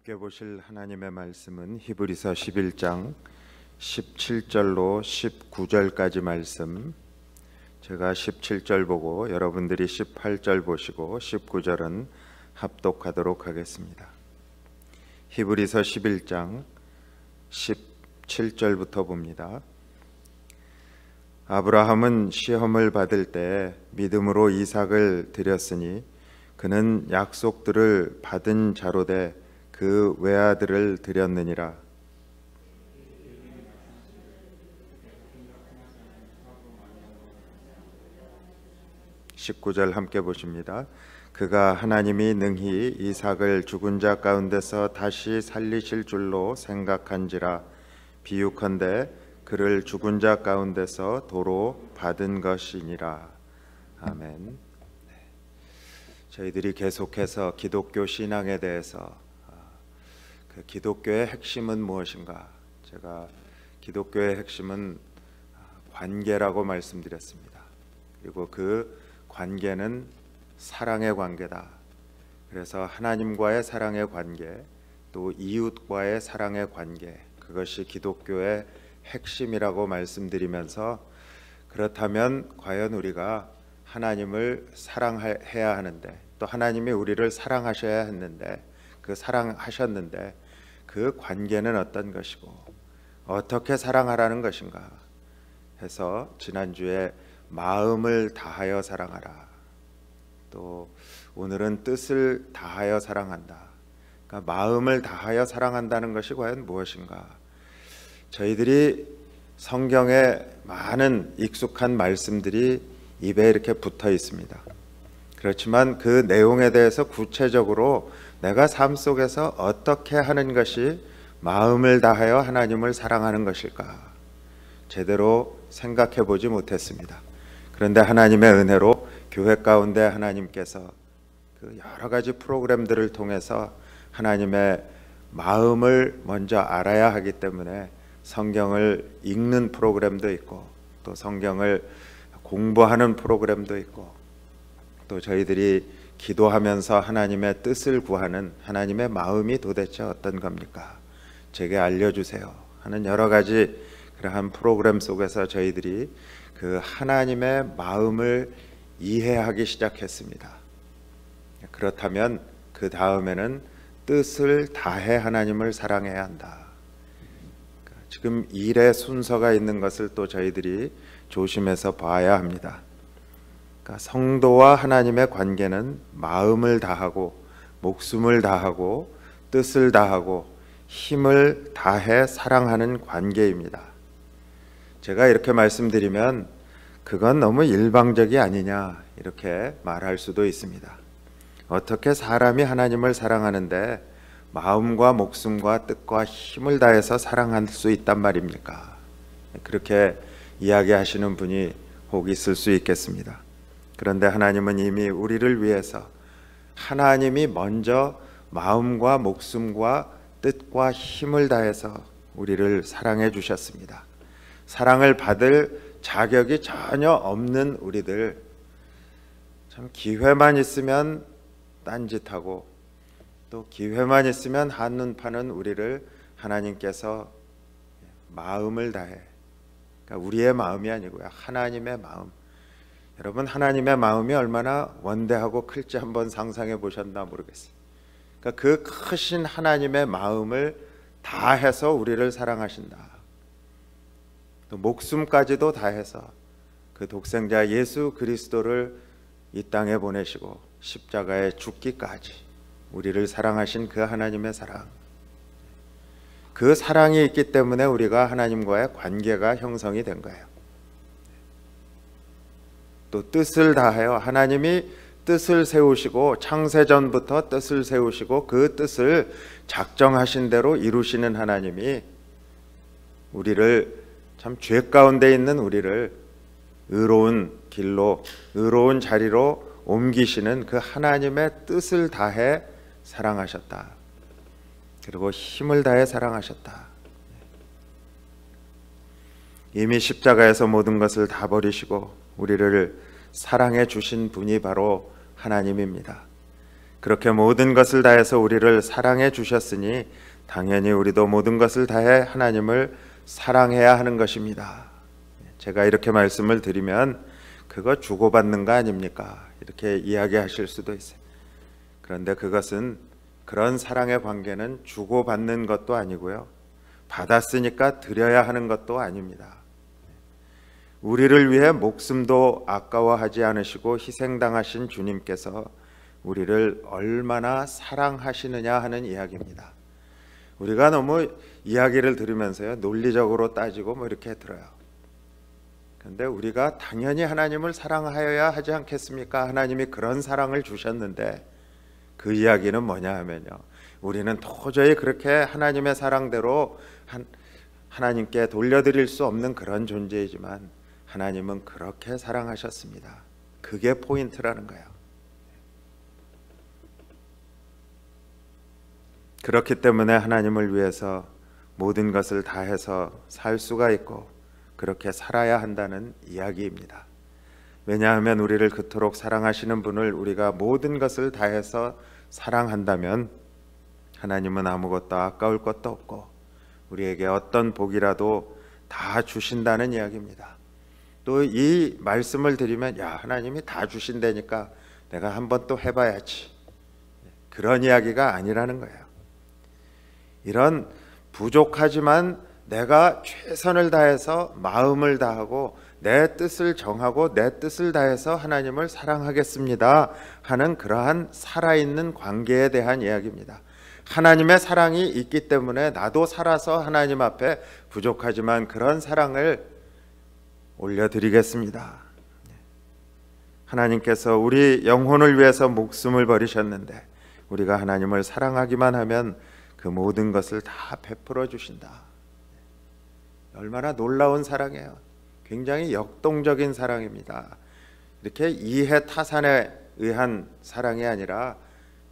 함께 보실 하나님의 말씀은 히브리서 11장 17절로 19절까지 말씀. 제가 17절 보고 여러분들이 18절 보시고 19절은 합독하도록 하겠습니다. 히브리서 11장 17절부터 봅니다. 아브라함은 시험을 받을 때 믿음으로 이삭을 드렸으니 그는 약속들을 받은 자로 돼 그 외아들을 드렸느니라. 19절 함께 보십니다. 그가 하나님이 능히 이삭을 죽은 자 가운데서 다시 살리실 줄로 생각한지라. 비유컨대 그를 죽은 자 가운데서 도로 받은 것이니라. 아멘. 저희들이 계속해서 기독교 신앙에 대해서 그 기독교의 핵심은 무엇인가? 제가 기독교의 핵심은 관계라고 말씀드렸습니다. 그리고 그 관계는 사랑의 관계다. 그래서 하나님과의 사랑의 관계, 또 이웃과의 사랑의 관계, 그것이 기독교의 핵심이라고 말씀드리면서, 그렇다면 과연 우리가 하나님을 사랑해야 하는데, 또 하나님이 우리를 사랑하셔야 했는데, 그 사랑하셨는데 그 관계는 어떤 것이고 어떻게 사랑하라는 것인가 해서 지난주에 마음을 다하여 사랑하라, 또 오늘은 뜻을 다하여 사랑한다. 그러니까 마음을 다하여 사랑한다는 것이 과연 무엇인가? 저희들이 성경에 많은 익숙한 말씀들이 입에 이렇게 붙어 있습니다. 그렇지만 그 내용에 대해서 구체적으로 내가 삶 속에서 어떻게 하는 것이 마음을 다하여 하나님을 사랑하는 것일까 제대로 생각해 보지 못했습니다. 그런데 하나님의 은혜로 교회 가운데 하나님께서 그 여러 가지 프로그램들을 통해서 하나님의 마음을 먼저 알아야 하기 때문에 성경을 읽는 프로그램도 있고, 또 성경을 공부하는 프로그램도 있고, 또 저희들이 기도하면서 하나님의 뜻을 구하는 하나님의 마음이 도대체 어떤 겁니까? 제게 알려주세요 하는 여러 가지 그러한 프로그램 속에서 저희들이 그 하나님의 마음을 이해하기 시작했습니다. 그렇다면 그 다음에는 뜻을 다해 하나님을 사랑해야 한다. 지금 일의 순서가 있는 것을 또 저희들이 조심해서 봐야 합니다. 그러니까 성도와 하나님의 관계는 마음을 다하고 목숨을 다하고 뜻을 다하고 힘을 다해 사랑하는 관계입니다. 제가 이렇게 말씀드리면 그건 너무 일방적이 아니냐 이렇게 말할 수도 있습니다. 어떻게 사람이 하나님을 사랑하는데 마음과 목숨과 뜻과 힘을 다해서 사랑할 수 있단 말입니까? 그렇게 이야기하시는 분이 혹 있을 수 있겠습니다. 그런데 하나님은 이미 우리를 위해서 하나님이 먼저 마음과 목숨과 뜻과 힘을 다해서 우리를 사랑해 주셨습니다. 사랑을 받을 자격이 전혀 없는 우리들, 참 기회만 있으면 딴짓하고 또 기회만 있으면 한눈 파는 우리를 하나님께서 마음을 다해, 그러니까 우리의 마음이 아니고요, 하나님의 마음. 여러분, 하나님의 마음이 얼마나 원대하고 클지 한번 상상해 보셨나 모르겠어요. 그러니까 그 크신 하나님의 마음을 다해서 우리를 사랑하신다. 또 목숨까지도 다해서 그 독생자 예수 그리스도를 이 땅에 보내시고 십자가에 죽기까지 우리를 사랑하신 그 하나님의 사랑, 그 사랑이 있기 때문에 우리가 하나님과의 관계가 형성이 된 거예요. 또 뜻을 다하여, 하나님이 뜻을 세우시고 창세전부터 뜻을 세우시고 그 뜻을 작정하신 대로 이루시는 하나님이 우리를, 참 죄 가운데 있는 우리를 의로운 길로, 의로운 자리로 옮기시는 그 하나님의 뜻을 다해 사랑하셨다. 그리고 힘을 다해 사랑하셨다. 이미 십자가에서 모든 것을 다 버리시고 우리를 사랑해 주신 분이 바로 하나님입니다. 그렇게 모든 것을 다해서 우리를 사랑해 주셨으니 당연히 우리도 모든 것을 다해 하나님을 사랑해야 하는 것입니다. 제가 이렇게 말씀을 드리면 그거 주고받는 거 아닙니까? 이렇게 이야기하실 수도 있어요. 그런데 그것은, 그런 사랑의 관계는 주고받는 것도 아니고요, 받았으니까 드려야 하는 것도 아닙니다. 우리를 위해 목숨도 아까워하지 않으시고 희생당하신 주님께서 우리를 얼마나 사랑하시느냐 하는 이야기입니다. 우리가 너무 이야기를 들으면서요, 논리적으로 따지고 뭐 이렇게 들어요. 그런데 우리가 당연히 하나님을 사랑하여야 하지 않겠습니까? 하나님이 그런 사랑을 주셨는데, 그 이야기는 뭐냐 하면요, 우리는 도저히 그렇게 하나님의 사랑대로 하나님께 돌려드릴 수 없는 그런 존재이지만 하나님은 그렇게 사랑하셨습니다. 그게 포인트라는 거예요. 그렇기 때문에 하나님을 위해서 모든 것을 다해서 살 수가 있고 그렇게 살아야 한다는 이야기입니다. 왜냐하면 우리를 그토록 사랑하시는 분을 우리가 모든 것을 다해서 사랑한다면 하나님은 아무것도 아까울 것도 없고 우리에게 어떤 복이라도 다 주신다는 이야기입니다. 또 이 말씀을 드리면, 야, 하나님이 다 주신다니까 내가 한번 또 해봐야지, 그런 이야기가 아니라는 거예요. 이런 부족하지만 내가 최선을 다해서 마음을 다하고 내 뜻을 정하고 내 뜻을 다해서 하나님을 사랑하겠습니다 하는 그러한 살아있는 관계에 대한 이야기입니다. 하나님의 사랑이 있기 때문에 나도 살아서 하나님 앞에 부족하지만 그런 사랑을 올려드리겠습니다. 하나님께서 우리 영혼을 위해서 목숨을 버리셨는데 우리가 하나님을 사랑하기만 하면 그 모든 것을 다 베풀어 주신다. 얼마나 놀라운 사랑이에요. 굉장히 역동적인 사랑입니다. 이렇게 이해 타산에 의한 사랑이 아니라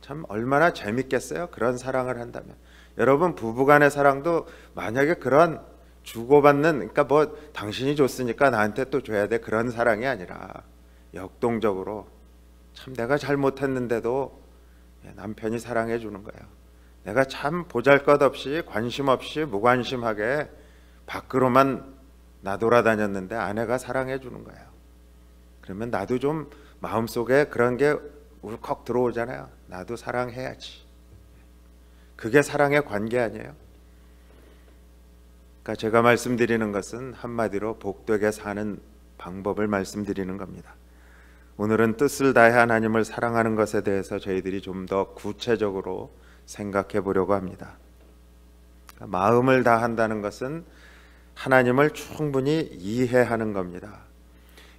참 얼마나 재밌겠어요, 그런 사랑을 한다면. 여러분, 부부간의 사랑도 만약에 그런 주고받는, 그러니까 뭐 당신이 줬으니까 나한테 또 줘야 돼, 그런 사랑이 아니라 역동적으로 참 내가 잘못했는데도 남편이 사랑해 주는 거예요. 내가 참 보잘것없이 관심 없이 무관심하게 밖으로만 나돌아다녔는데 아내가 사랑해 주는 거예요. 그러면 나도 좀 마음속에 그런 게 울컥 들어오잖아요. 나도 사랑해야지. 그게 사랑의 관계 아니에요? 그러니까 제가 말씀드리는 것은 한마디로 복되게 사는 방법을 말씀드리는 겁니다. 오늘은 뜻을 다해 하나님을 사랑하는 것에 대해서 저희들이 좀 더 구체적으로 생각해 보려고 합니다. 그러니까 마음을 다한다는 것은 하나님을 충분히 이해하는 겁니다.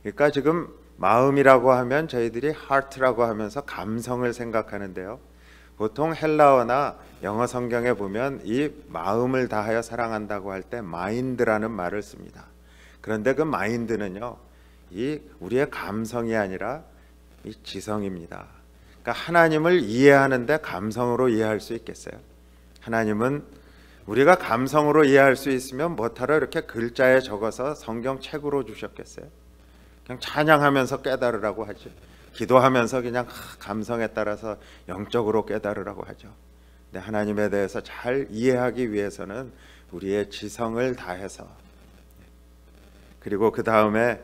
그러니까 지금 마음이라고 하면 저희들이 heart라고 하면서 감성을 생각하는데요, 보통 헬라어나 영어 성경에 보면 이 마음을 다하여 사랑한다고 할 때 mind라는 말을 씁니다. 그런데 그 mind는요, 이 우리의 감성이 아니라 이 지성입니다. 그러니까 하나님을 이해하는데 감성으로 이해할 수 있겠어요? 하나님은 우리가 감성으로 이해할 수 있으면 뭐하러 이렇게 글자에 적어서 성경책으로 주셨겠어요? 그냥 찬양하면서 깨달으라고 하죠. 기도하면서 그냥 감성에 따라서 영적으로 깨달으라고 하죠. 근데 하나님에 대해서 잘 이해하기 위해서는 우리의 지성을 다해서, 그리고 그 다음에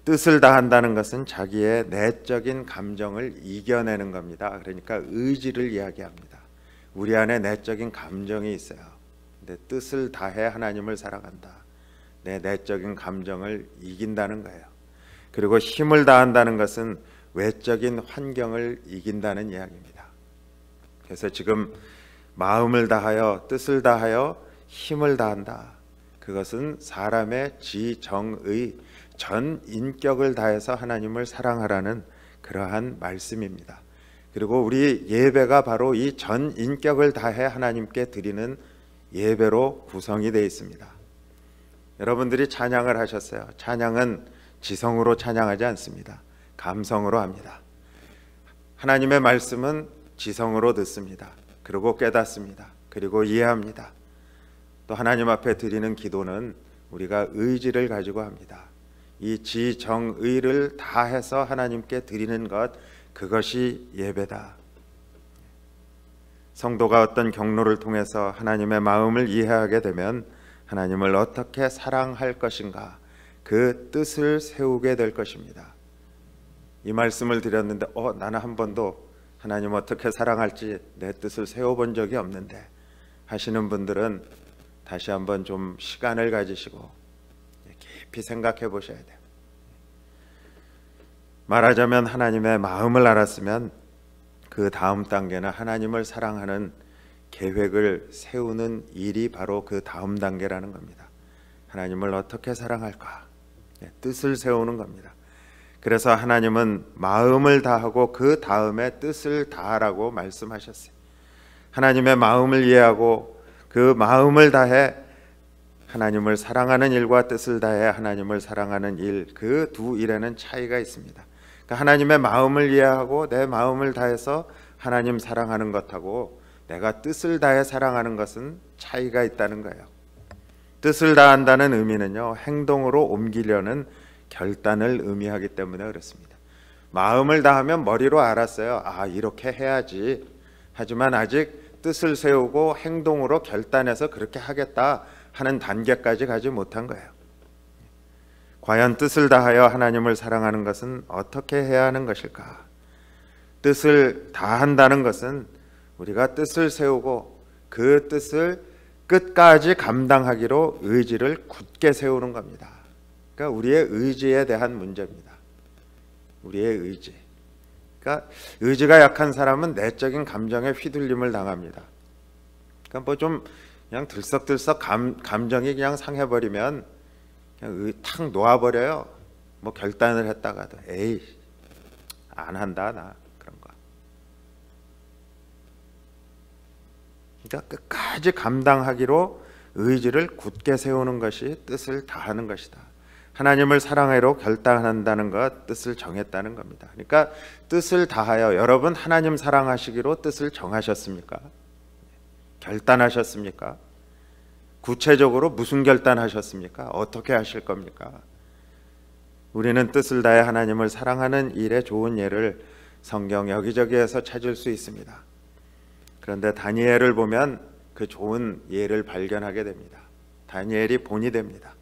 뜻을 다한다는 것은 자기의 내적인 감정을 이겨내는 겁니다. 그러니까 의지를 이야기합니다. 우리 안에 내적인 감정이 있어요. 근데 뜻을 다해 하나님을 사랑한다. 내 내적인 감정을 이긴다는 거예요. 그리고 힘을 다한다는 것은 외적인 환경을 이긴다는 이야기입니다. 그래서 지금 마음을 다하여 뜻을 다하여 힘을 다한다. 그것은 사람의 지정의 전 인격을 다해서 하나님을 사랑하라는 그러한 말씀입니다. 그리고 우리 예배가 바로 이 전 인격을 다해 하나님께 드리는 예배로 구성이 되어 있습니다. 여러분들이 찬양을 하셨어요. 찬양은 지성으로 찬양하지 않습니다. 감성으로 합니다. 하나님의 말씀은 지성으로 듣습니다. 그리고 깨닫습니다. 그리고 이해합니다. 또 하나님 앞에 드리는 기도는 우리가 의지를 가지고 합니다. 이 지정의를 다해서 하나님께 드리는 것, 그것이 예배다. 성도가 어떤 경로를 통해서 하나님의 마음을 이해하게 되면 하나님을 어떻게 사랑할 것인가, 그 뜻을 세우게 될 것입니다. 이 말씀을 드렸는데 나는 한 번도 하나님 어떻게 사랑할지 내 뜻을 세워본 적이 없는데 하시는 분들은 다시 한번 좀 시간을 가지시고 깊이 생각해 보셔야 돼요. 말하자면 하나님의 마음을 알았으면 그 다음 단계는 하나님을 사랑하는 계획을 세우는 일이 바로 그 다음 단계라는 겁니다. 하나님을 어떻게 사랑할까? 뜻을 세우는 겁니다. 그래서 하나님은 마음을 다하고 그 다음에 뜻을 다하라고 말씀하셨어요. 하나님의 마음을 이해하고 그 마음을 다해 하나님을 사랑하는 일과 뜻을 다해 하나님을 사랑하는 일, 그 두 일에는 차이가 있습니다. 그러니까 하나님의 마음을 이해하고 내 마음을 다해서 하나님 사랑하는 것하고 내가 뜻을 다해 사랑하는 것은 차이가 있다는 거예요. 뜻을 다한다는 의미는요, 행동으로 옮기려는 결단을 의미하기 때문에 그렇습니다. 마음을 다하면 머리로 알았어요. 이렇게 해야지. 하지만 아직 뜻을 세우고 행동으로 결단해서 그렇게 하겠다 하는 단계까지 가지 못한 거예요. 과연 뜻을 다하여 하나님을 사랑하는 것은 어떻게 해야 하는 것일까? 뜻을 다한다는 것은 우리가 뜻을 세우고 그 뜻을 끝까지 감당하기로 의지를 굳게 세우는 겁니다. 그러니까 우리의 의지에 대한 문제입니다. 우리의 의지. 그러니까 의지가 약한 사람은 내적인 감정에 휘둘림을 당합니다. 그러니까 뭐 좀 그냥 들썩들썩 감정이 그냥 상해버리면 그냥 탁 놓아버려요. 뭐 결단을 했다가도 안 한다 나 그런 거. 그러니까 끝까지 감당하기로 의지를 굳게 세우는 것이 뜻을 다하는 것이다. 하나님을 사랑하기로 결단한다는 것, 뜻을 정했다는 겁니다. 그러니까 뜻을 다하여, 여러분 하나님 사랑하시기로 뜻을 정하셨습니까? 결단하셨습니까? 구체적으로 무슨 결단하셨습니까? 어떻게 하실 겁니까? 우리는 뜻을 다해 하나님을 사랑하는 일의 좋은 예를 성경 여기저기에서 찾을 수 있습니다. 그런데 다니엘을 보면 그 좋은 예를 발견하게 됩니다. 다니엘이 본이 됩니다.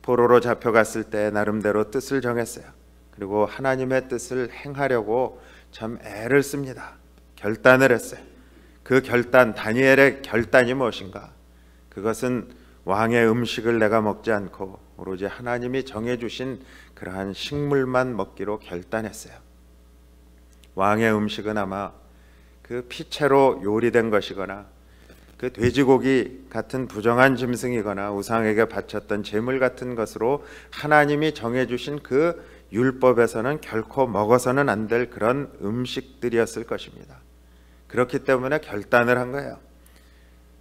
포로로 잡혀갔을 때 나름대로 뜻을 정했어요. 그리고 하나님의 뜻을 행하려고 참 애를 씁니다. 결단을 했어요. 그 결단, 다니엘의 결단이 무엇인가? 그것은 왕의 음식을 내가 먹지 않고 오로지 하나님이 정해주신 그러한 식물만 먹기로 결단했어요. 왕의 음식은 아마 그 피채로 요리된 것이거나 그 돼지고기 같은 부정한 짐승이거나 우상에게 바쳤던 제물 같은 것으로 하나님이 정해주신 그 율법에서는 결코 먹어서는 안 될 그런 음식들이었을 것입니다. 그렇기 때문에 결단을 한 거예요.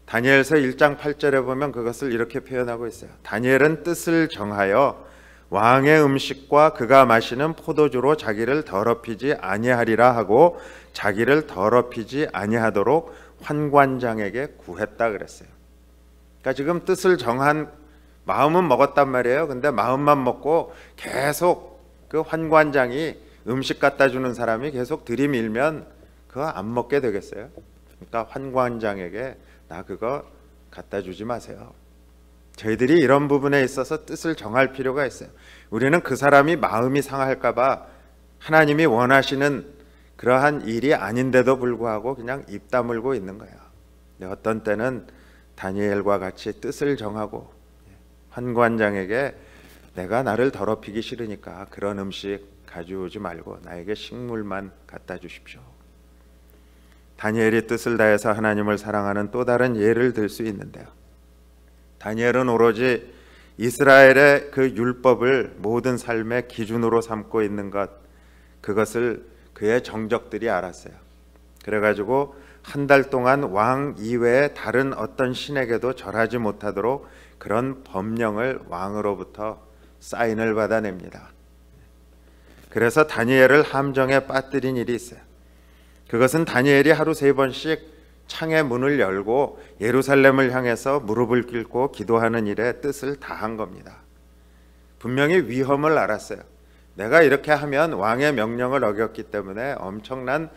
다니엘서 1장 8절에 보면 그것을 이렇게 표현하고 있어요. 다니엘은 뜻을 정하여 왕의 음식과 그가 마시는 포도주로 자기를 더럽히지 아니하리라 하고 자기를 더럽히지 아니하도록 환관장에게 구했다 그랬어요. 그러니까 지금 뜻을 정한, 마음은 먹었단 말이에요. 근데 마음만 먹고 계속 그 환관장이 음식 갖다 주는 사람이 계속 들이밀면 그거 안 먹게 되겠어요. 그러니까 환관장에게 나 그거 갖다 주지 마세요. 저희들이 이런 부분에 있어서 뜻을 정할 필요가 있어요. 우리는 그 사람이 마음이 상할까 봐 하나님이 원하시는 그러한 일이 아닌데도 불구하고 그냥 입 다물고 있는 거예요. 어떤 때는 다니엘과 같이 뜻을 정하고 환관장에게 내가 나를 더럽히기 싫으니까 그런 음식 가져오지 말고 나에게 식물만 갖다 주십시오. 다니엘이 뜻을 다해서 하나님을 사랑하는 또 다른 예를 들 수 있는데요. 다니엘은 오로지 이스라엘의 그 율법을 모든 삶의 기준으로 삼고 있는 것, 그것을 그의 정적들이 알았어요. 그래가지고 한 달 동안 왕 이외에 다른 어떤 신에게도 절하지 못하도록 그런 법령을 왕으로부터 사인을 받아냅니다. 그래서 다니엘을 함정에 빠뜨린 일이 있어요. 그것은 다니엘이 하루 3번씩 창의 문을 열고 예루살렘을 향해서 무릎을 꿇고 기도하는 일에 뜻을 다한 겁니다. 분명히 위험을 알았어요. 내가 이렇게 하면 왕의 명령을 어겼기 때문에 엄청난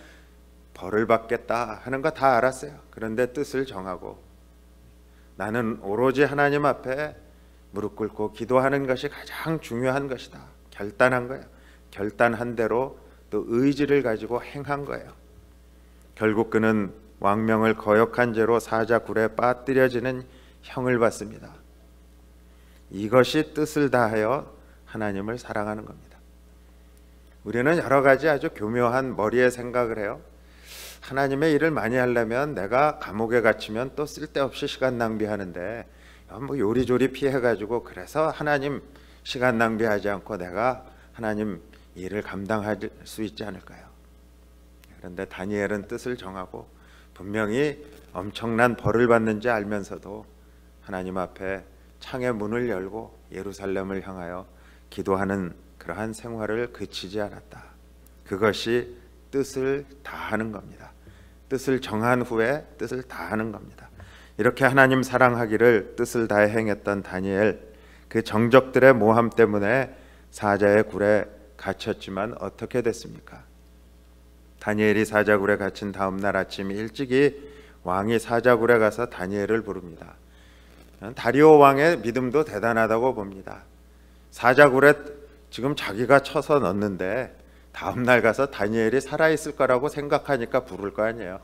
벌을 받겠다 하는 거 다 알았어요. 그런데 뜻을 정하고 나는 오로지 하나님 앞에 무릎 꿇고 기도하는 것이 가장 중요한 것이다. 결단한 거예요. 결단한 대로 또 의지를 가지고 행한 거예요. 결국 그는 왕명을 거역한 죄로 사자굴에 빠뜨려지는 형을 받습니다. 이것이 뜻을 다하여 하나님을 사랑하는 겁니다. 우리는 여러 가지 아주 교묘한 머리의 생각을 해요. 하나님의 일을 많이 하려면 내가 감옥에 갇히면 또 쓸데없이 시간 낭비하는데 뭐 요리조리 피해가지고 그래서 하나님 시간 낭비하지 않고 내가 하나님 일을 감당할 수 있지 않을까요? 그런데 다니엘은 뜻을 정하고 분명히 엄청난 벌을 받는지 알면서도 하나님 앞에 창의 문을 열고 예루살렘을 향하여 기도하는 그러한 생활을 그치지 않았다. 그것이 뜻을 다하는 겁니다. 뜻을 정한 후에 뜻을 다하는 겁니다. 이렇게 하나님 사랑하기를 뜻을 다해 행했던 다니엘, 그 정적들의 모함 때문에 사자의 굴에 갇혔지만 어떻게 됐습니까? 다니엘이 사자굴에 갇힌 다음 날 아침 일찍이 왕이 사자굴에 가서 다니엘을 부릅니다. 다리오 왕의 믿음도 대단하다고 봅니다. 사자굴에 지금 자기가 쳐서 넣는데 다음 날 가서 다니엘이 살아있을 거라고 생각하니까 부를 거 아니에요.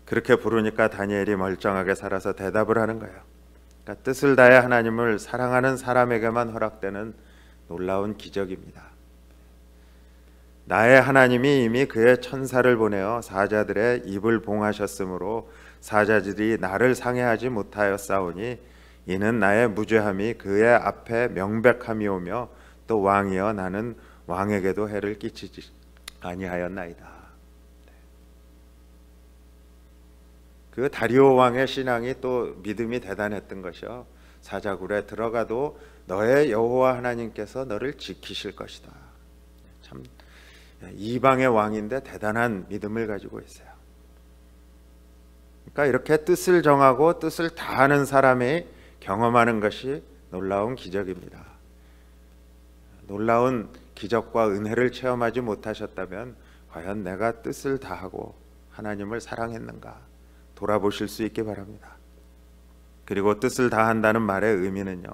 그렇게 부르니까 다니엘이 멀쩡하게 살아서 대답을 하는 거예요. 그러니까 뜻을 다해 하나님을 사랑하는 사람에게만 허락되는 놀라운 기적입니다. 나의 하나님이 이미 그의 천사를 보내어 사자들의 입을 봉하셨으므로 사자들이 나를 상해하지 못하였사오니 이는 나의 무죄함이 그의 앞에 명백함이오며 또 왕이여 나는 왕에게도 해를 끼치지 아니하였나이다. 그 다리오 왕의 신앙이 또 믿음이 대단했던 것이요, 사자굴에 들어가도 너의 여호와 하나님께서 너를 지키실 것이다. 참 이방의 왕인데 대단한 믿음을 가지고 있어요. 그러니까 이렇게 뜻을 정하고 뜻을 다하는 사람이 경험하는 것이 놀라운 기적입니다. 놀라운 기적과 은혜를 체험하지 못하셨다면 과연 내가 뜻을 다하고 하나님을 사랑했는가 돌아보실 수 있기 바랍니다. 그리고 뜻을 다한다는 말의 의미는요,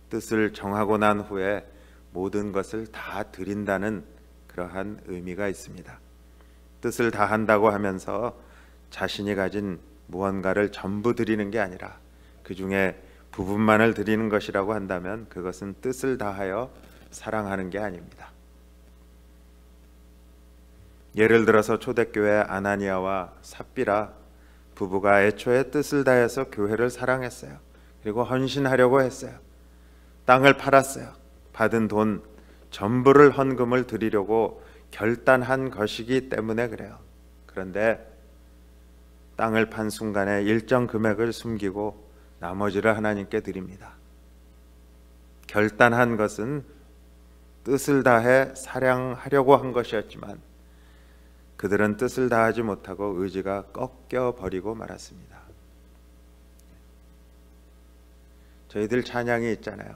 뜻을 정하고 난 후에 모든 것을 다 드린다는 그러한 의미가 있습니다. 뜻을 다한다고 하면서 자신이 가진 무언가를 전부 드리는 게 아니라 그 중에 부분만을 드리는 것이라고 한다면 그것은 뜻을 다하여 사랑하는 게 아닙니다. 예를 들어서 초대교회 아나니아와 삽비라 부부가 애초에 뜻을 다해서 교회를 사랑했어요. 그리고 헌신하려고 했어요. 땅을 팔았어요. 받은 돈 전부를 헌금을 드리려고 결단한 것이기 때문에 그래요. 그런데 땅을 판 순간에 일정 금액을 숨기고 나머지를 하나님께 드립니다. 결단한 것은 뜻을 다해 사랑하려고 한 것이었지만 그들은 뜻을 다하지 못하고 의지가 꺾여 버리고 말았습니다. 저희들 찬양이 있잖아요.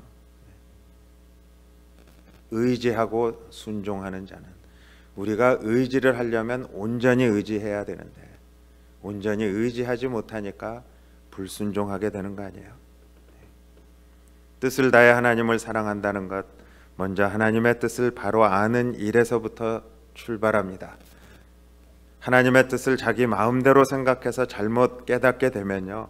의지하고 순종하는 자는, 우리가 의지를 하려면 온전히 의지해야 되는데 온전히 의지하지 못하니까 불순종하게 되는 거 아니에요. 뜻을 다해 하나님을 사랑한다는 것, 먼저 하나님의 뜻을 바로 아는 일에서부터 출발합니다. 하나님의 뜻을 자기 마음대로 생각해서 잘못 깨닫게 되면요,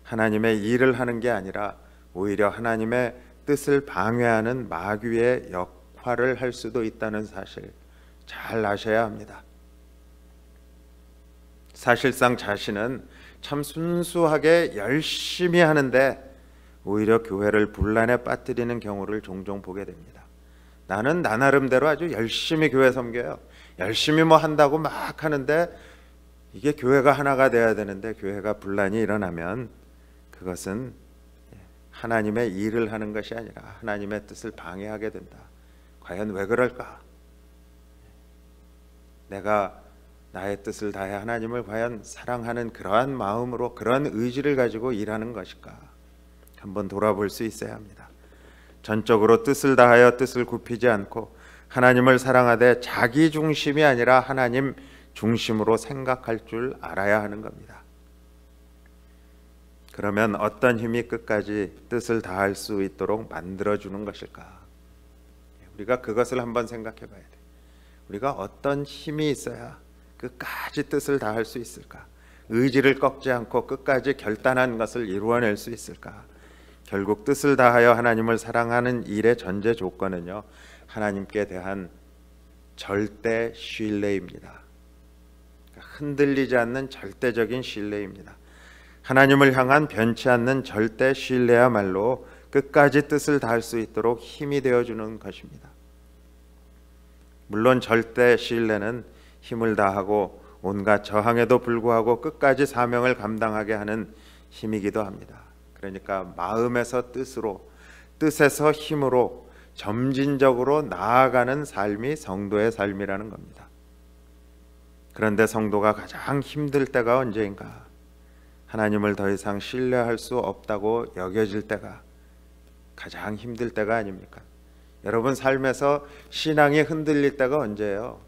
하나님의 일을 하는 게 아니라 오히려 하나님의 뜻을 방해하는 마귀의 역할을 할 수도 있다는 사실 잘 아셔야 합니다. 사실상 자신은 참 순수하게 열심히 하는데 오히려 교회를 분란에 빠뜨리는 경우를 종종 보게 됩니다. 나는 나 나름대로 아주 열심히 교회 섬겨요. 열심히 뭐 한다고 막 하는데 이게 교회가 하나가 돼야 되는데 교회가 분란이 일어나면 그것은 하나님의 일을 하는 것이 아니라 하나님의 뜻을 방해하게 된다. 과연 왜 그럴까? 내가 나의 뜻을 다해 하나님을 과연 사랑하는 그러한 마음으로, 그런 의지를 가지고 일하는 것일까? 한번 돌아볼 수 있어야 합니다. 전적으로 뜻을 다하여 뜻을 굽히지 않고 하나님을 사랑하되 자기 중심이 아니라 하나님 중심으로 생각할 줄 알아야 하는 겁니다. 그러면 어떤 힘이 끝까지 뜻을 다할 수 있도록 만들어주는 것일까? 우리가 그것을 한번 생각해 봐야 돼. 우리가 어떤 힘이 있어야 끝까지 뜻을 다할 수 있을까? 의지를 꺾지 않고 끝까지 결단한 것을 이루어낼 수 있을까? 결국 뜻을 다하여 하나님을 사랑하는 일의 전제 조건은요, 하나님께 대한 절대 신뢰입니다. 흔들리지 않는 절대적인 신뢰입니다. 하나님을 향한 변치 않는 절대 신뢰야말로 끝까지 뜻을 다할 수 있도록 힘이 되어주는 것입니다. 물론 절대 신뢰는 힘을 다하고 온갖 저항에도 불구하고 끝까지 사명을 감당하게 하는 힘이기도 합니다. 그러니까 마음에서 뜻으로, 뜻에서 힘으로 점진적으로 나아가는 삶이 성도의 삶이라는 겁니다. 그런데 성도가 가장 힘들 때가 언제인가? 하나님을 더 이상 신뢰할 수 없다고 여겨질 때가 가장 힘들 때가 아닙니까? 여러분 삶에서 신앙이 흔들릴 때가 언제예요?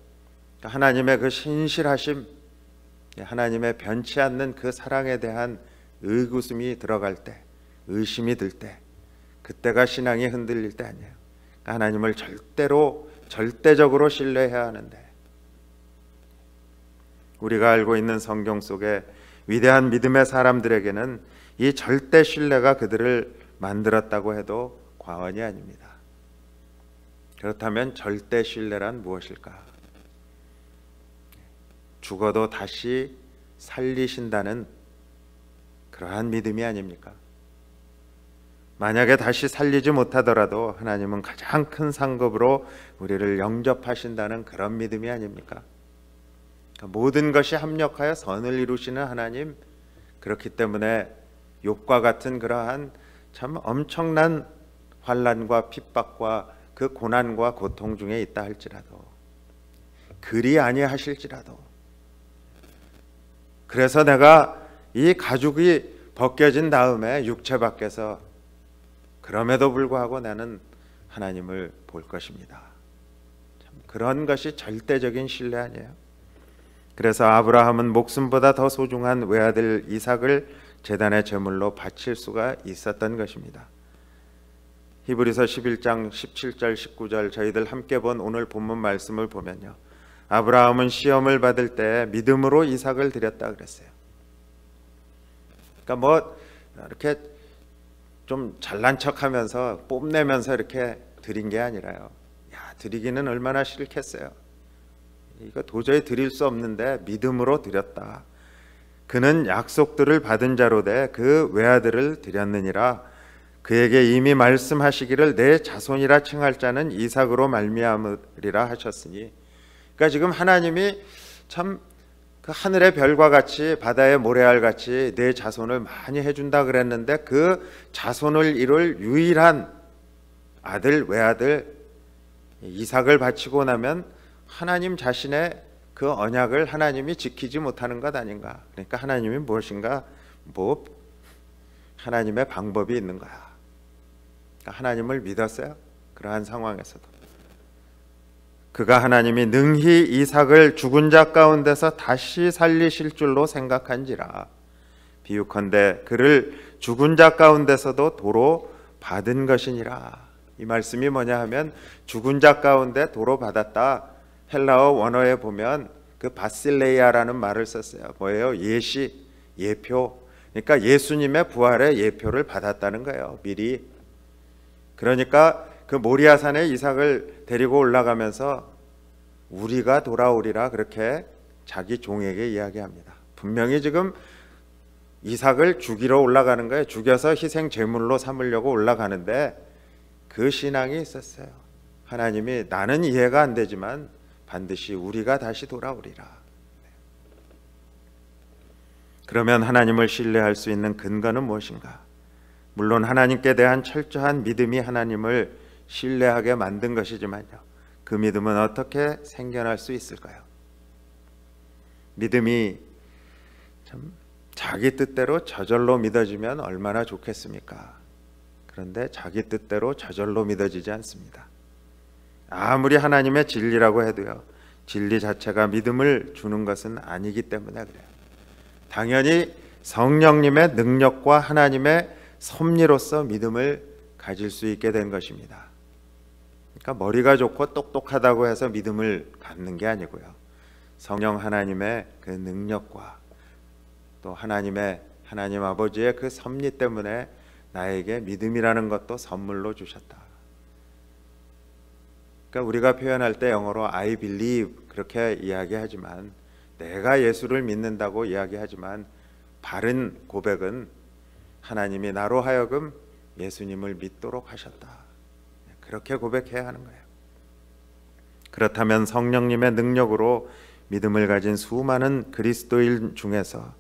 하나님의 그 신실하심, 하나님의 변치 않는 그 사랑에 대한 의구심이 들어갈 때, 의심이 들 때, 그때가 신앙이 흔들릴 때 아니에요. 하나님을 절대적으로 신뢰해야 하는데, 우리가 알고 있는 성경 속에 위대한 믿음의 사람들에게는 이 절대 신뢰가 그들을 만들었다고 해도 과언이 아닙니다. 그렇다면 절대 신뢰란 무엇일까? 죽어도 다시 살리신다는 그러한 믿음이 아닙니까? 만약에 다시 살리지 못하더라도 하나님은 가장 큰 상급으로 우리를 영접하신다는 그런 믿음이 아닙니까? 모든 것이 합력하여 선을 이루시는 하나님, 그렇기 때문에 욥과 같은 그러한 참 엄청난 환난과 핍박과 그 고난과 고통 중에 있다 할지라도, 그리 아니하실지라도, 그래서 내가 이 가죽이 벗겨진 다음에 육체 밖에서 그럼에도 불구하고 나는 하나님을 볼 것입니다. 참 그런 것이 절대적인 신뢰 아니에요? 그래서 아브라함은 목숨보다 더 소중한 외아들 이삭을 제단의 제물로 바칠 수가 있었던 것입니다. 히브리서 11장 17절 19절 저희들 함께 본 오늘 본문 말씀을 보면요, 아브라함은 시험을 받을 때 믿음으로 이삭을 드렸다 그랬어요. 그러니까 뭐 이렇게 좀 잘난 척하면서 뽐내면서 이렇게 드린 게 아니라요, 드리기는 얼마나 싫겠어요. 이거 도저히 드릴 수 없는데 믿음으로 드렸다. 그는 약속들을 받은 자로 돼 그 외아들을 드렸느니라. 그에게 이미 말씀하시기를 내 자손이라 칭할 자는 이삭으로 말미암으리라 하셨으니, 그러니까 지금 하나님이 참 그 하늘의 별과 같이 바다의 모래알 같이 내 자손을 많이 해준다 그랬는데, 그 자손을 이룰 유일한 아들 외아들 이삭을 바치고 나면 하나님 자신의 그 언약을 하나님이 지키지 못하는 것 아닌가? 그러니까 하나님이 무엇인가? 하나님의 방법이 있는 거야. 그러니까 하나님을 믿었어요. 그러한 상황에서도 그가 하나님이 능히 이삭을 죽은 자 가운데서 다시 살리실 줄로 생각한지라. 비유컨대 그를 죽은 자 가운데서도 도로 받은 것이니라. 이 말씀이 뭐냐 하면, 죽은 자 가운데 도로 받았다. 헬라어 원어에 보면 그 바실레이아라는 말을 썼어요. 뭐예요? 예시, 예표. 그러니까 예수님의 부활의 예표를 받았다는 거예요, 미리. 그러니까 그 모리아산에 이삭을 데리고 올라가면서 우리가 돌아오리라 그렇게 자기 종에게 이야기합니다. 분명히 지금 이삭을 죽이러 올라가는 거예요. 죽여서 희생 제물로 삼으려고 올라가는데 그 신앙이 있었어요. 하나님이 나는 이해가 안 되지만 반드시 우리가 다시 돌아오리라. 그러면 하나님을 신뢰할 수 있는 근거는 무엇인가? 물론 하나님께 대한 철저한 믿음이 하나님을 신뢰하게 만든 것이지만요, 그 믿음은 어떻게 생겨날 수 있을까요? 믿음이 참 자기 뜻대로 저절로 믿어지면 얼마나 좋겠습니까? 그런데 자기 뜻대로 저절로 믿어지지 않습니다. 아무리 하나님의 진리라고 해도요, 진리 자체가 믿음을 주는 것은 아니기 때문에 그래요. 당연히 성령님의 능력과 하나님의 섭리로서 믿음을 가질 수 있게 된 것입니다. 그러니까 머리가 좋고 똑똑하다고 해서 믿음을 갖는 게 아니고요, 성령 하나님의 그 능력과 또 하나님 아버지의 그 섭리 때문에 나에게 믿음이라는 것도 선물로 주셨다. 그러니까 우리가 표현할 때 영어로 I believe 그렇게 이야기하지만, 내가 예수를 믿는다고 이야기하지만 바른 고백은 하나님이 나로 하여금 예수님을 믿도록 하셨다. 그렇게 고백해야 하는 거예요. 그렇다면 성령님의 능력으로 믿음을 가진 수많은 그리스도인 중에서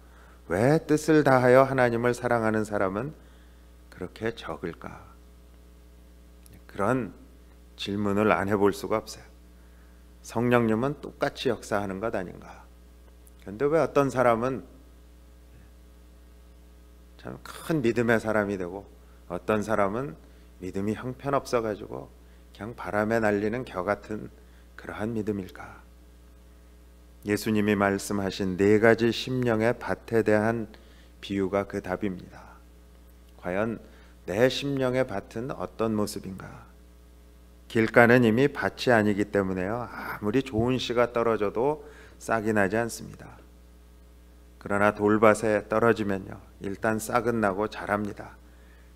왜 뜻을 다하여 하나님을 사랑하는 사람은 그렇게 적을까? 그런 질문을 안 해볼 수가 없어요. 성령님은 똑같이 역사하는 것 아닌가? 그런데 왜 어떤 사람은 참 큰 믿음의 사람이 되고 어떤 사람은 믿음이 형편없어 가지고 그냥 바람에 날리는 겨 같은 그러한 믿음일까? 예수님이 말씀하신 네 가지 심령의 밭에 대한 비유가 그 답입니다. 과연 내 심령의 밭은 어떤 모습인가? 길가는 이미 밭이 아니기 때문에요, 아무리 좋은 씨가 떨어져도 싹이 나지 않습니다. 그러나 돌밭에 떨어지면요, 일단 싹은 나고 자랍니다.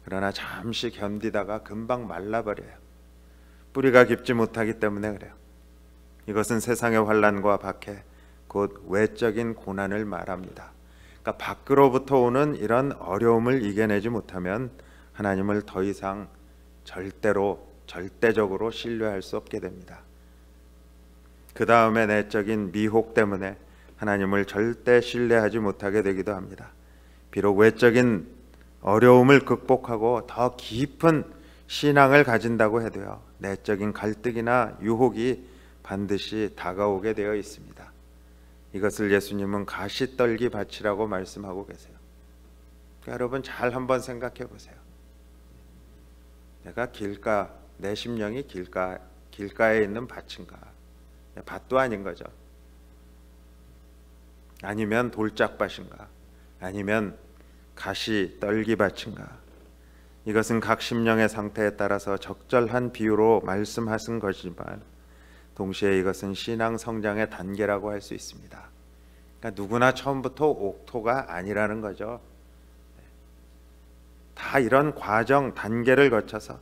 그러나 잠시 견디다가 금방 말라버려요. 뿌리가 깊지 못하기 때문에 그래요. 이것은 세상의 환난과 박해, 곧 외적인 고난을 말합니다. 그러니까 밖으로부터 오는 이런 어려움을 이겨내지 못하면 하나님을 더 이상 절대적으로 신뢰할 수 없게 됩니다. 그 다음에 내적인 미혹 때문에 하나님을 절대 신뢰하지 못하게 되기도 합니다. 비록 외적인 어려움을 극복하고 더 깊은 신앙을 가진다고 해도요, 내적인 갈등이나 유혹이 반드시 다가오게 되어 있습니다. 이것을 예수님은 가시떨기 밭이라고 말씀하고 계세요. 그러니까 여러분 잘 한번 생각해 보세요. 내가 내 심령이 길가에 있는 밭인가? 밭도 아닌 거죠. 아니면 돌짝밭인가? 아니면 가시떨기밭인가? 이것은 각 심령의 상태에 따라서 적절한 비유로 말씀하신 것이지만 동시에 이것은 신앙 성장의 단계라고 할 수 있습니다. 그러니까 누구나 처음부터 옥토가 아니라는 거죠. 다 이런 과정, 단계를 거쳐서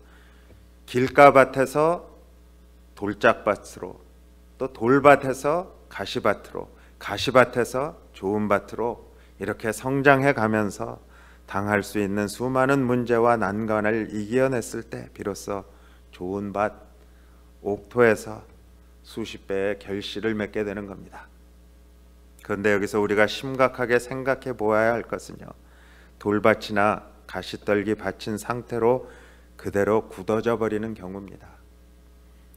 길가밭에서 돌짝밭으로, 또 돌밭에서 가시밭으로, 가시밭에서 좋은 밭으로 이렇게 성장해 가면서 당할 수 있는 수많은 문제와 난관을 이겨냈을 때 비로소 좋은 밭, 옥토에서 수십 배의 결실을 맺게 되는 겁니다. 그런데 여기서 우리가 심각하게 생각해 보아야 할 것은요, 돌밭이나 가시떨기 밭인 상태로 그대로 굳어져 버리는 경우입니다.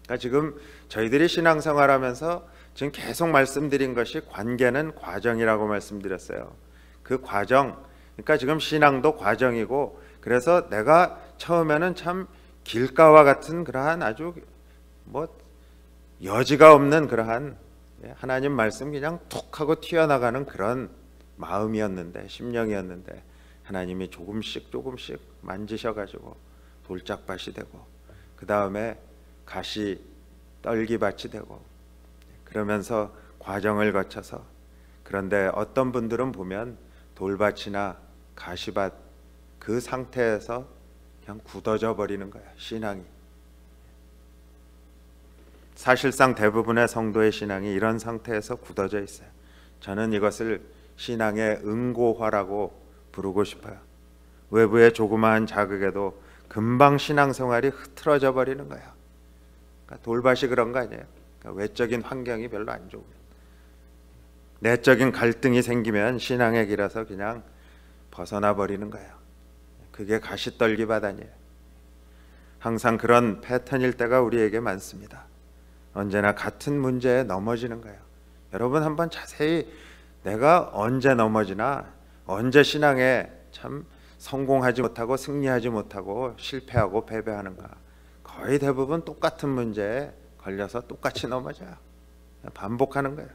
그러니까 지금 저희들이 신앙생활하면서 지금 계속 말씀드린 것이 관계는 과정이라고 말씀드렸어요. 그 과정, 그러니까 지금 신앙도 과정이고, 그래서 내가 처음에는 참 길가와 같은 그러한 아주 여지가 없는 그러한 하나님 말씀 그냥 툭 하고 튀어나가는 그런 마음이었는데, 심령이었는데 하나님이 조금씩 만지셔가지고 돌짝밭이 되고, 그 다음에 가시 떨기밭이 되고, 그러면서 과정을 거쳐서, 그런데 어떤 분들은 보면 돌밭이나 가시밭 그 상태에서 그냥 굳어져 버리는 거야, 신앙이. 사실상 대부분의 성도의 신앙이 이런 상태에서 굳어져 있어요. 저는 이것을 신앙의 응고화라고 부르고 싶어요. 외부의 조그마한 자극에도 금방 신앙생활이 흐트러져 버리는 거예요. 그러니까 돌밭이 그런 거 아니에요. 그러니까 외적인 환경이 별로 안 좋고 내적인 갈등이 생기면 신앙의 길에서 그냥 벗어나 버리는 거예요. 그게 가시떨기밭 아니에요. 항상 그런 패턴일 때가 우리에게 많습니다. 언제나 같은 문제에 넘어지는 거예요. 여러분 한번 자세히 내가 언제 넘어지나, 언제 신앙에 참 성공하지 못하고 승리하지 못하고 실패하고 패배하는가, 거의 대부분 똑같은 문제에 걸려서 똑같이 넘어져요. 반복하는 거예요.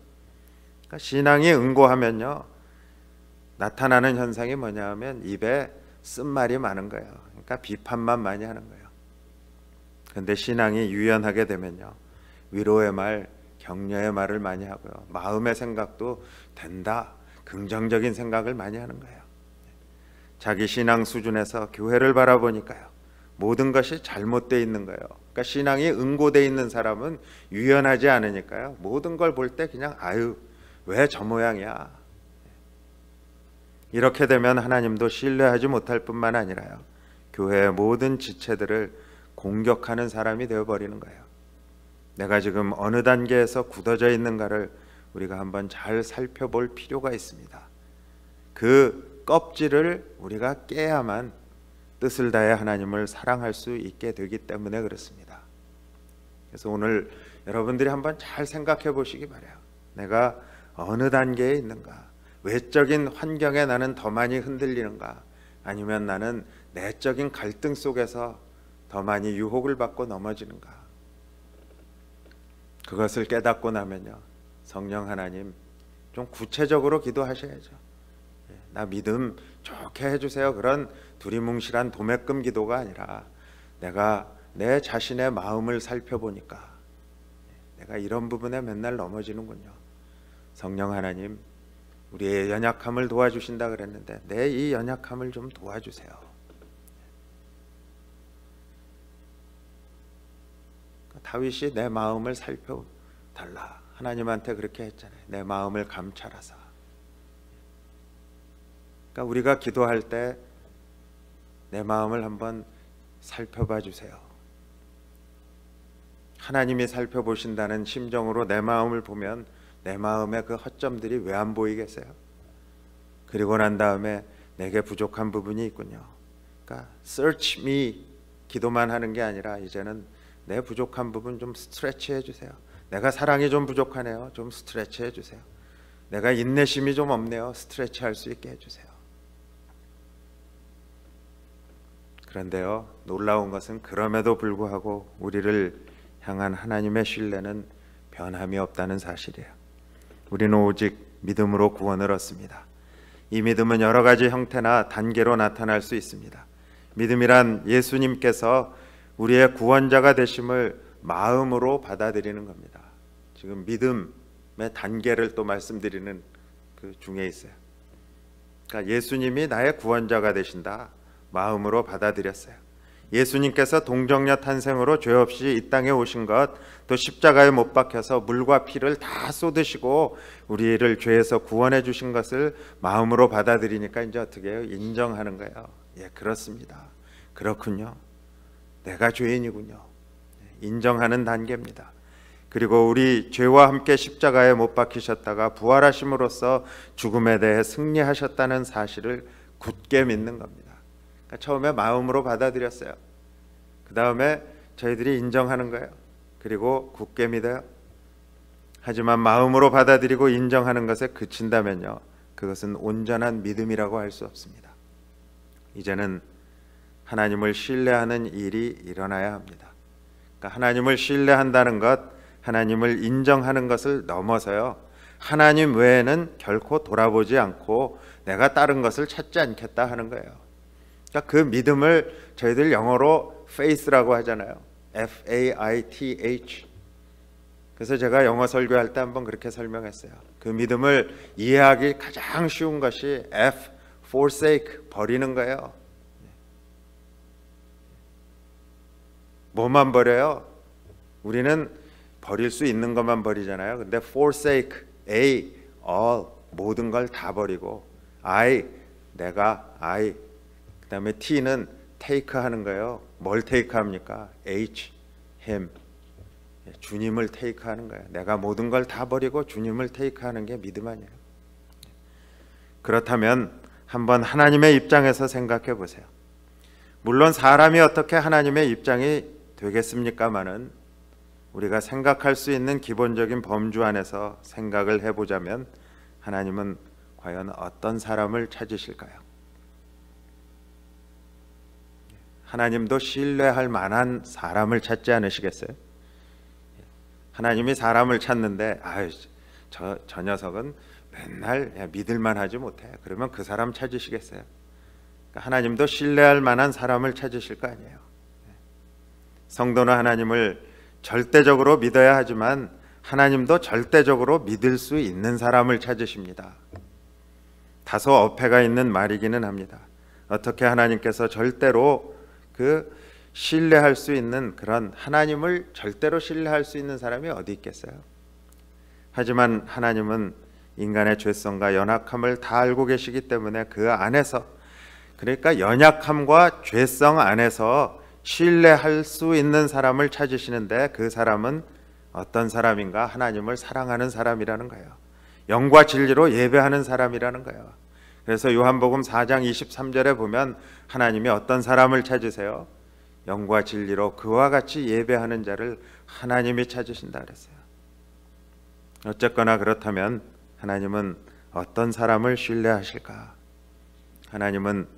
그러니까 신앙이 응고하면요, 나타나는 현상이 뭐냐 하면 입에 쓴말이 많은 거예요. 그러니까 비판만 많이 하는 거예요. 그런데 신앙이 유연하게 되면요, 위로의 말, 격려의 말을 많이 하고요, 마음의 생각도 된다, 긍정적인 생각을 많이 하는 거예요. 자기 신앙 수준에서 교회를 바라보니까요, 모든 것이 잘못되어 있는 거예요. 그러니까 신앙이 응고되어 있는 사람은 유연하지 않으니까요, 모든 걸 볼 때 그냥 아유, 왜 저 모양이야. 이렇게 되면 하나님도 신뢰하지 못할 뿐만 아니라요, 교회의 모든 지체들을 공격하는 사람이 되어버리는 거예요. 내가 지금 어느 단계에서 굳어져 있는가를 우리가 한번 잘 살펴볼 필요가 있습니다. 그 껍질을 우리가 깨야만 뜻을 다해 하나님을 사랑할 수 있게 되기 때문에 그렇습니다. 그래서 오늘 여러분들이 한번 잘 생각해 보시기 바라요. 내가 어느 단계에 있는가? 외적인 환경에 나는 더 많이 흔들리는가? 아니면 나는 내적인 갈등 속에서 더 많이 유혹을 받고 넘어지는가? 그것을 깨닫고 나면요, 성령 하나님 좀 구체적으로 기도하셔야죠. 나 믿음 좋게 해주세요, 그런 두리뭉실한 도매금 기도가 아니라 내가 내 자신의 마음을 살펴보니까 내가 이런 부분에 맨날 넘어지는군요. 성령 하나님, 우리의 연약함을 도와주신다 그랬는데 내 이 연약함을 좀 도와주세요. 다윗이 내 마음을 살펴달라, 하나님한테 그렇게 했잖아요. 내 마음을 감찰하사. 그러니까 우리가 기도할 때 내 마음을 한번 살펴봐 주세요. 하나님이 살펴보신다는 심정으로 내 마음을 보면 내 마음의 그 허점들이 왜 안 보이겠어요? 그리고 난 다음에 내게 부족한 부분이 있군요. 그러니까 search me 기도만 하는 게 아니라 이제는 내 부족한 부분 좀 스트레치 해주세요. 내가 사랑이 좀 부족하네요. 좀 스트레치 해주세요. 내가 인내심이 좀 없네요. 스트레치 할 수 있게 해주세요. 그런데요, 놀라운 것은 그럼에도 불구하고 우리를 향한 하나님의 신뢰는 변함이 없다는 사실이에요. 우리는 오직 믿음으로 구원을 얻습니다. 이 믿음은 여러 가지 형태나 단계로 나타날 수 있습니다. 믿음이란 예수님께서 우리의 구원자가 되심을 마음으로 받아들이는 겁니다. 지금 믿음의 단계를 또 말씀드리는 그 중에 있어요. 그러니까 예수님이 나의 구원자가 되신다, 마음으로 받아들였어요. 예수님께서 동정녀 탄생으로 죄 없이 이 땅에 오신 것, 또 십자가에 못 박혀서 물과 피를 다 쏟으시고 우리를 죄에서 구원해 주신 것을 마음으로 받아들이니까 이제 어떻게 해요? 인정하는 거예요. 예, 그렇습니다. 그렇군요. 내가 죄인이군요. 인정하는 단계입니다. 그리고 우리 죄와 함께 십자가에 못 박히셨다가 부활하심으로써 죽음에 대해 승리하셨다는 사실을 굳게 믿는 겁니다. 그러니까 처음에 마음으로 받아들였어요. 그 다음에 저희들이 인정하는 거예요. 그리고 굳게 믿어요. 하지만 마음으로 받아들이고 인정하는 것에 그친다면요, 그것은 온전한 믿음이라고 할 수 없습니다. 이제는 하나님을 신뢰하는 일이 일어나야 합니다. 그러니까 하나님을 신뢰한다는 것, 하나님을 인정하는 것을 넘어서요, 하나님 외에는 결코 돌아보지 않고 내가 다른 것을 찾지 않겠다 하는 거예요. 그러니까 그 믿음을 저희들 영어로 faith라고 하잖아요. F-A-I-T-H. 그래서 제가 영어 설교할 때 한번 그렇게 설명했어요. 그 믿음을 이해하기 가장 쉬운 것이 F, forsake, 버리는 거예요. 뭐만 버려요? 우리는 버릴 수 있는 것만 버리잖아요. 근데 forsake, A, all, 모든 걸 다 버리고, I, 내가, I, 그 다음에 T는 take 하는 거예요. 뭘 take 합니까? H, him, 주님을 take 하는 거예요. 내가 모든 걸 다 버리고 주님을 take 하는 게 믿음 아니에요. 그렇다면 한번 하나님의 입장에서 생각해 보세요. 물론 사람이 어떻게 하나님의 입장이 되겠습니까마는 우리가 생각할 수 있는 기본적인 범주 안에서 생각을 해보자면 하나님은 과연 어떤 사람을 찾으실까요? 하나님도 신뢰할 만한 사람을 찾지 않으시겠어요? 하나님이 사람을 찾는데 아유 저 녀석은 맨날 믿을만 하지 못해. 그러면 그 사람 찾으시겠어요? 그러니까 하나님도 신뢰할 만한 사람을 찾으실 거 아니에요. 성도는 하나님을 절대적으로 믿어야 하지만 하나님도 절대적으로 믿을 수 있는 사람을 찾으십니다. 다소 어폐가 있는 말이기는 합니다. 어떻게 하나님께서 절대로 신뢰할 수 있는 그런 하나님을 절대로 신뢰할 수 있는 사람이 어디 있겠어요? 하지만 하나님은 인간의 죄성과 연약함을 다 알고 계시기 때문에 그 안에서, 그러니까 연약함과 죄성 안에서 신뢰할 수 있는 사람을 찾으시는데 그 사람은 어떤 사람인가? 하나님을 사랑하는 사람이라는 거예요. 영과 진리로 예배하는 사람이라는 거예요. 그래서 요한복음 4장 23절에 보면 하나님이 어떤 사람을 찾으세요? 영과 진리로 그와 같이 예배하는 자를 하나님이 찾으신다 그랬어요. 어쨌거나 그렇다면 하나님은 어떤 사람을 신뢰하실까? 하나님은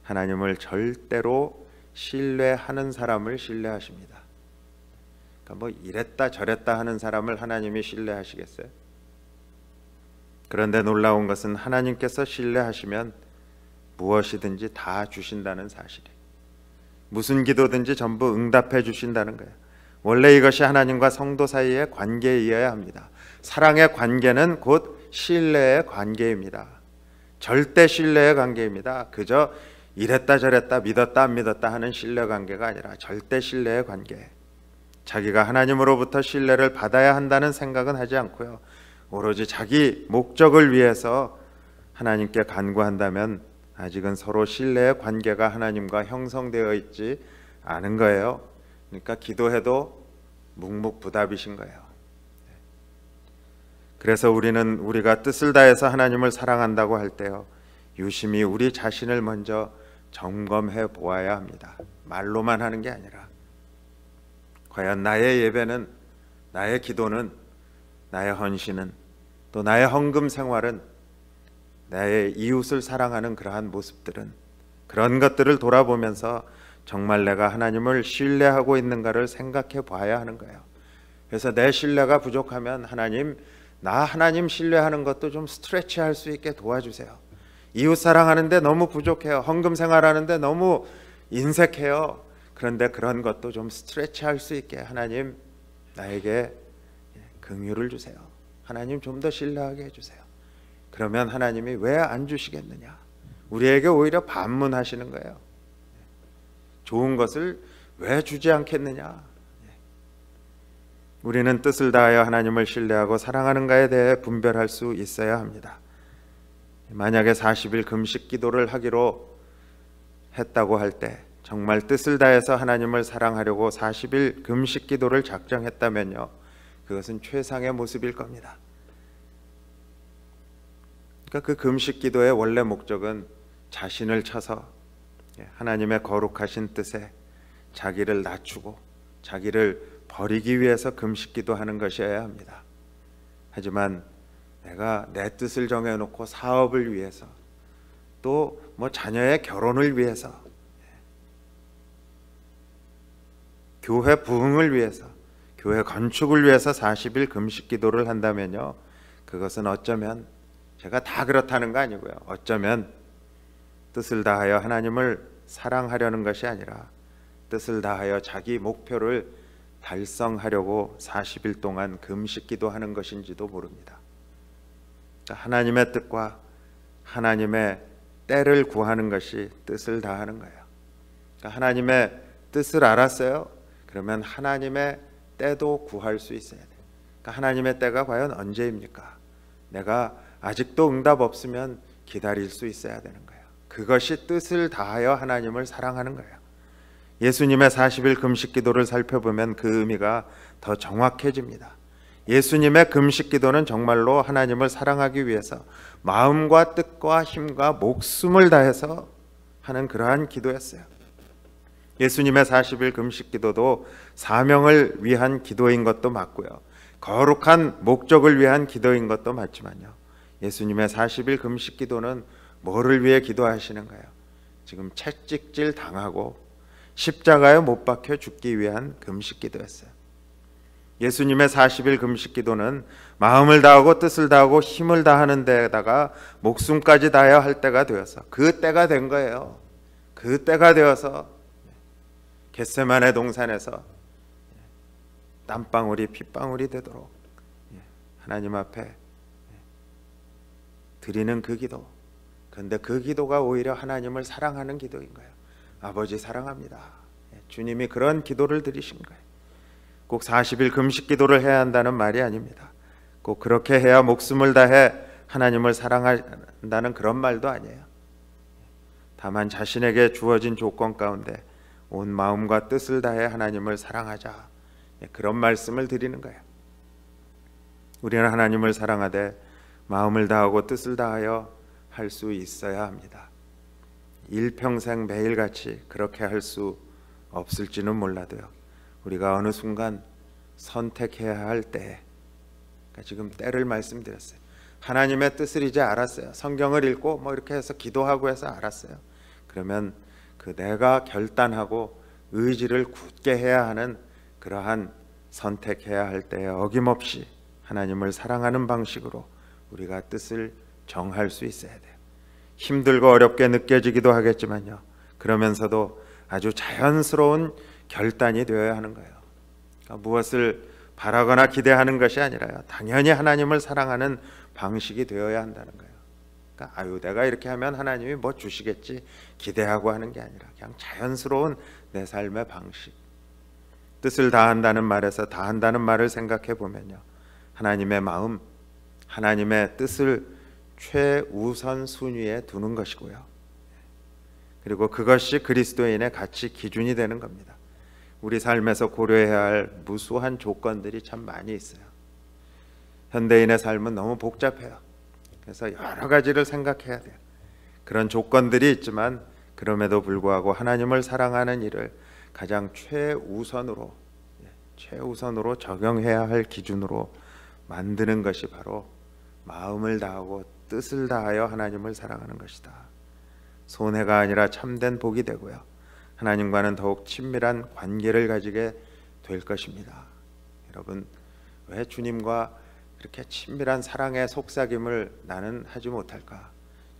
하나님을 절대로 신뢰하는 사람을 신뢰하십니다. 그러니까 뭐 이랬다 저랬다 하는 사람을 하나님이 신뢰하시겠어요? 그런데 놀라운 것은 하나님께서 신뢰하시면 무엇이든지 다 주신다는 사실이에요. 무슨 기도든지 전부 응답해 주신다는 거예요. 원래 이것이 하나님과 성도 사이의 관계이어야 합니다. 사랑의 관계는 곧 신뢰의 관계입니다. 절대 신뢰의 관계입니다. 그저 이랬다 저랬다 믿었다 안 믿었다 하는 신뢰 관계가 아니라 절대 신뢰의 관계. 자기가 하나님으로부터 신뢰를 받아야 한다는 생각은 하지 않고요, 오로지 자기 목적을 위해서 하나님께 간구한다면 아직은 서로 신뢰의 관계가 하나님과 형성되어 있지 않은 거예요. 그러니까 기도해도 묵묵부답이신 거예요. 그래서 우리가 뜻을 다해서 하나님을 사랑한다고 할 때요, 유심히 우리 자신을 먼저 점검해 보아야 합니다. 말로만 하는 게 아니라 과연 나의 예배는, 나의 기도는, 나의 헌신은, 또 나의 헌금 생활은, 나의 이웃을 사랑하는 그러한 모습들은, 그런 것들을 돌아보면서 정말 내가 하나님을 신뢰하고 있는가를 생각해 봐야 하는 거예요. 그래서 내 신뢰가 부족하면 하나님 신뢰하는 것도 좀 스트레치할 수 있게 도와주세요. 이웃 사랑하는데 너무 부족해요. 헌금 생활하는데 너무 인색해요. 그런데 그런 것도 좀 스트레치할 수 있게 하나님 나에게 긍휼을 주세요. 하나님 좀 더 신뢰하게 해주세요. 그러면 하나님이 왜 안 주시겠느냐? 우리에게 오히려 반문하시는 거예요. 좋은 것을 왜 주지 않겠느냐? 우리는 뜻을 다하여 하나님을 신뢰하고 사랑하는가에 대해 분별할 수 있어야 합니다. 만약에 40일 금식 기도를 하기로 했다고 할 때 정말 뜻을 다해서 하나님을 사랑하려고 40일 금식 기도를 작정했다면요, 그것은 최상의 모습일 겁니다. 그러니까 그 금식 기도의 원래 목적은 자신을 쳐서 하나님의 거룩하신 뜻에 자기를 낮추고 자기를 버리기 위해서 금식 기도하는 것이어야 합니다. 하지만 내가 내 뜻을 정해놓고 사업을 위해서, 또 뭐 자녀의 결혼을 위해서, 교회 부흥을 위해서, 교회 건축을 위해서 40일 금식 기도를 한다면요, 그것은 어쩌면, 제가 다 그렇다는 거 아니고요, 어쩌면 뜻을 다하여 하나님을 사랑하려는 것이 아니라 뜻을 다하여 자기 목표를 달성하려고 40일 동안 금식 기도하는 것인지도 모릅니다. 하나님의 뜻과 하나님의 때를 구하는 것이 뜻을 다하는 거예요. 하나님의 뜻을 알았어요? 그러면 하나님의 때도 구할 수 있어야 돼요. 하나님의 때가 과연 언제입니까? 내가 아직도 응답 없으면 기다릴 수 있어야 되는 거예요. 그것이 뜻을 다하여 하나님을 사랑하는 거예요. 예수님의 40일 금식 기도를 살펴보면 그 의미가 더 정확해집니다. 예수님의 금식 기도는 정말로 하나님을 사랑하기 위해서 마음과 뜻과 힘과 목숨을 다해서 하는 그러한 기도였어요. 예수님의 40일 금식 기도도 사명을 위한 기도인 것도 맞고요, 거룩한 목적을 위한 기도인 것도 맞지만요, 예수님의 40일 금식 기도는 뭐를 위해 기도하시는 거예요? 지금 채찍질 당하고 십자가에 못 박혀 죽기 위한 금식 기도였어요. 예수님의 40일 금식 기도는 마음을 다하고 뜻을 다하고 힘을 다하는 데다가 목숨까지 다해야 할 때가 되어서, 그 때가 된 거예요. 그 때가 되어서 겟세마네 동산에서 땀방울이 핏방울이 되도록 하나님 앞에 드리는 그 기도. 그런데 그 기도가 오히려 하나님을 사랑하는 기도인 거예요. 아버지 사랑합니다. 주님이 그런 기도를 드리신 거예요. 꼭 40일 금식 기도를 해야 한다는 말이 아닙니다. 꼭 그렇게 해야 목숨을 다해 하나님을 사랑한다는 그런 말도 아니에요. 다만 자신에게 주어진 조건 가운데 온 마음과 뜻을 다해 하나님을 사랑하자, 그런 말씀을 드리는 거예요. 우리는 하나님을 사랑하되 마음을 다하고 뜻을 다하여 할 수 있어야 합니다. 일평생 매일같이 그렇게 할 수 없을지는 몰라도요, 우리가 어느 순간 선택해야 할 때, 그러니까 지금 때를 말씀드렸어요. 하나님의 뜻을 이제 알았어요. 성경을 읽고 뭐 이렇게 해서 기도하고 해서 알았어요. 그러면 그 내가 결단하고 의지를 굳게 해야 하는 그러한 선택해야 할 때에 어김없이 하나님을 사랑하는 방식으로 우리가 뜻을 정할 수 있어야 돼요. 힘들고 어렵게 느껴지기도 하겠지만요, 그러면서도 아주 자연스러운 결단이 되어야 하는 거예요. 그러니까 무엇을 바라거나 기대하는 것이 아니라요, 당연히 하나님을 사랑하는 방식이 되어야 한다는 거예요. 그러니까 아유 내가 이렇게 하면 하나님이 뭐 주시겠지 기대하고 하는 게 아니라 그냥 자연스러운 내 삶의 방식. 뜻을 다한다는 말에서 다한다는 말을 생각해 보면요, 하나님의 마음, 하나님의 뜻을 최우선 순위에 두는 것이고요, 그리고 그것이 그리스도인의 가치 기준이 되는 겁니다. 우리 삶에서 고려해야 할 무수한 조건들이 참 많이 있어요. 현대인의 삶은 너무 복잡해요. 그래서 여러 가지를 생각해야 돼요. 그런 조건들이 있지만 그럼에도 불구하고 하나님을 사랑하는 일을 가장 최우선으로 적용해야 할 기준으로 만드는 것이 바로 마음을 다하고 뜻을 다하여 하나님을 사랑하는 것이다. 손해가 아니라 참된 복이 되고요, 하나님과는 더욱 친밀한 관계를 가지게 될 것입니다. 여러분, 왜 주님과 이렇게 친밀한 사랑의 속삭임을 나는 하지 못할까?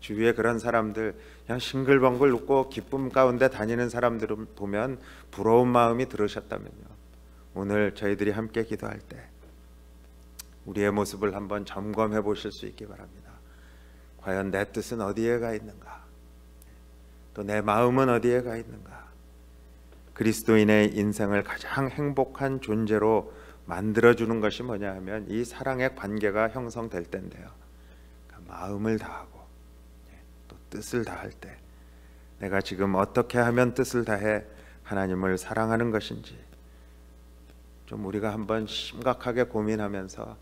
주위에 그런 사람들, 그냥 싱글벙글 웃고 기쁨 가운데 다니는 사람들을 보면 부러운 마음이 들으셨다면요, 오늘 저희들이 함께 기도할 때 우리의 모습을 한번 점검해 보실 수 있기 바랍니다. 과연 내 뜻은 어디에 가 있는가? 또 내 마음은 어디에 가 있는가? 그리스도인의 인생을 가장 행복한 존재로 만들어주는 것이 뭐냐 하면 이 사랑의 관계가 형성될 때인데요, 그러니까 마음을 다하고 또 뜻을 다할 때 내가 지금 어떻게 하면 뜻을 다해 하나님을 사랑하는 것인지 좀 우리가 한번 심각하게 고민하면서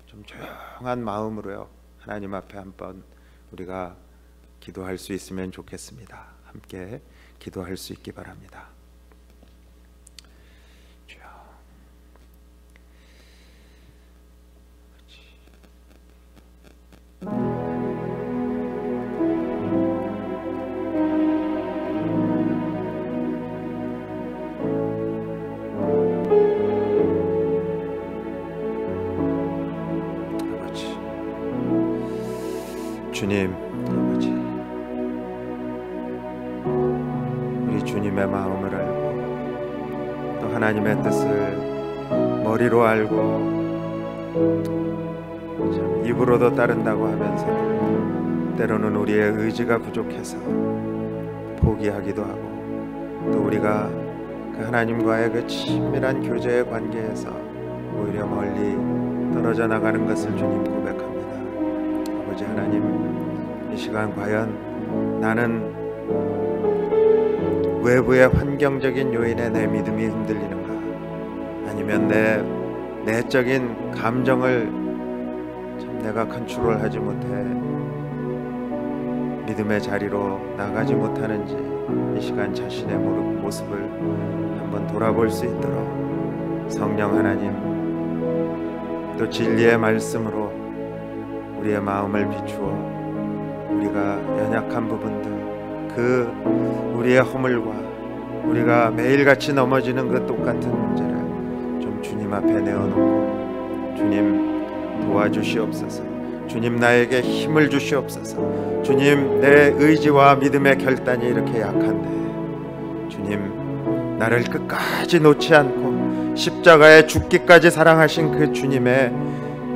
좀 조용한 마음으로요, 하나님 앞에 한번 우리가 기도할 수 있으면 좋겠습니다. 함께 기도할 수 있기 바랍니다. 주님, 아버지, 우리 주님의 마음을 알고 또 하나님의 뜻을 머리로 알고 참 입으로도 따른다고 하면서 때로는 우리의 의지가 부족해서 포기하기도 하고, 또 우리가 그 하나님과의 그 친밀한 교제의 관계에서 오히려 멀리 떨어져 나가는 것을 주님 고백합니다. 아버지 하나님, 이 시간 과연 나는 외부의 환경적인 요인에 내 믿음이 흔들리는가, 아니면 내 내적인 감정을 참 내가 컨트롤하지 못해 믿음의 자리로 나가지 못하는지 이 시간 자신의 모습을 한번 돌아볼 수 있도록 성령 하나님, 또 진리의 말씀으로 우리의 마음을 비추어 우리가 연약한 부분들, 그 우리의 허물과 우리가 매일같이 넘어지는 그 똑같은 문제를 좀 주님 앞에 내어놓고 주님 도와주시옵소서. 주님 나에게 힘을 주시옵소서. 주님 내 의지와 믿음의 결단이 이렇게 약한데 주님 나를 끝까지 놓지 않고 십자가에 죽기까지 사랑하신 그 주님의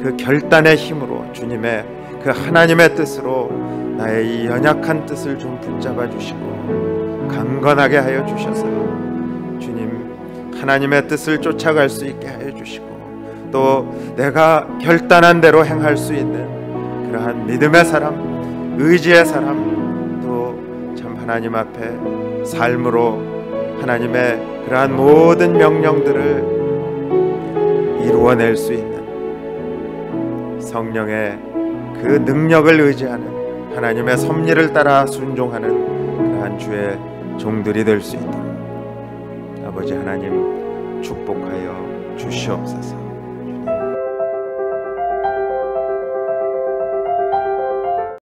그 결단의 힘으로 주님의 그 하나님의 뜻으로 나의 이 연약한 뜻을 좀 붙잡아 주시고 강건하게 하여 주셔서 주님 하나님의 뜻을 쫓아갈 수 있게 하여 주시고 또 내가 결단한 대로 행할 수 있는 그러한 믿음의 사람, 의지의 사람, 또 참 하나님 앞에 삶으로 하나님의 그러한 모든 명령들을 이루어낼 수 있는 성령의 그 능력을 의지하는 하나님의 섭리를 따라 순종하는 그러한 주의 종들이 될 수 있도록 아버지 하나님 축복하여 주시옵소서.